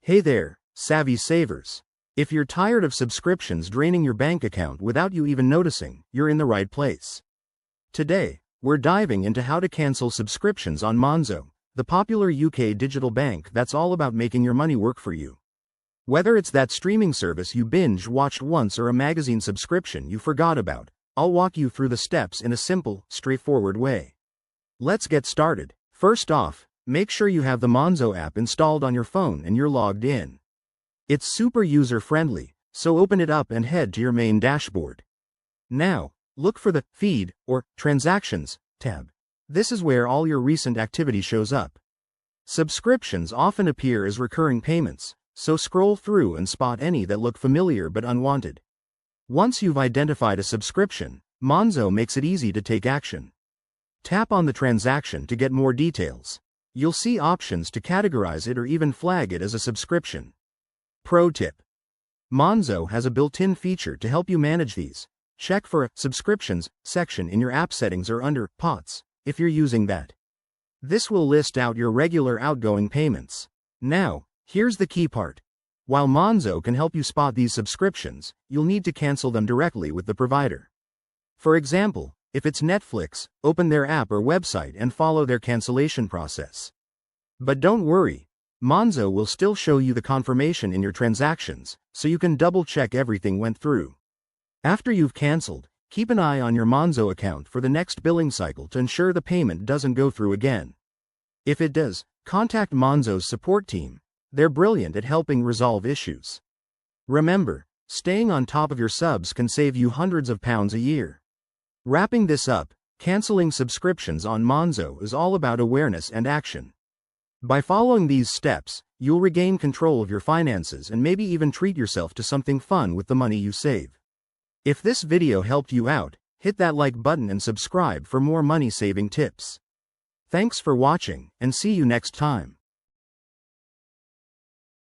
Hey there, savvy savers. If you're tired of subscriptions draining your bank account without you even noticing, you're in the right place. Today, we're diving into how to cancel subscriptions on Monzo, the popular UK digital bank that's all about making your money work for you. Whether it's that streaming service you binge-watched once or a magazine subscription you forgot about, I'll walk you through the steps in a simple, straightforward way. Let's get started. First off, make sure you have the Monzo app installed on your phone and you're logged in. It's super user-friendly, so open it up and head to your main dashboard. Now, look for the Feed or Transactions tab. This is where all your recent activity shows up. Subscriptions often appear as recurring payments, so scroll through and spot any that look familiar but unwanted. Once you've identified a subscription, Monzo makes it easy to take action. Tap on the transaction to get more details. You'll see options to categorize it or even flag it as a subscription. Pro tip: Monzo has a built-in feature to help you manage these. Check for a Subscriptions section in your app settings or under Pots, if you're using that. This will list out your regular outgoing payments. Now, here's the key part. While Monzo can help you spot these subscriptions, you'll need to cancel them directly with the provider. For example, if it's Netflix, open their app or website and follow their cancellation process. But don't worry, Monzo will still show you the confirmation in your transactions, so you can double-check everything went through. After you've canceled, keep an eye on your Monzo account for the next billing cycle to ensure the payment doesn't go through again. If it does, contact Monzo's support team. They're brilliant at helping resolve issues. Remember, staying on top of your subs can save you hundreds of pounds a year. Wrapping this up, canceling subscriptions on Monzo is all about awareness and action. By following these steps, you'll regain control of your finances and maybe even treat yourself to something fun with the money you save. If this video helped you out, hit that like button and subscribe for more money-saving tips. Thanks for watching, and see you next time.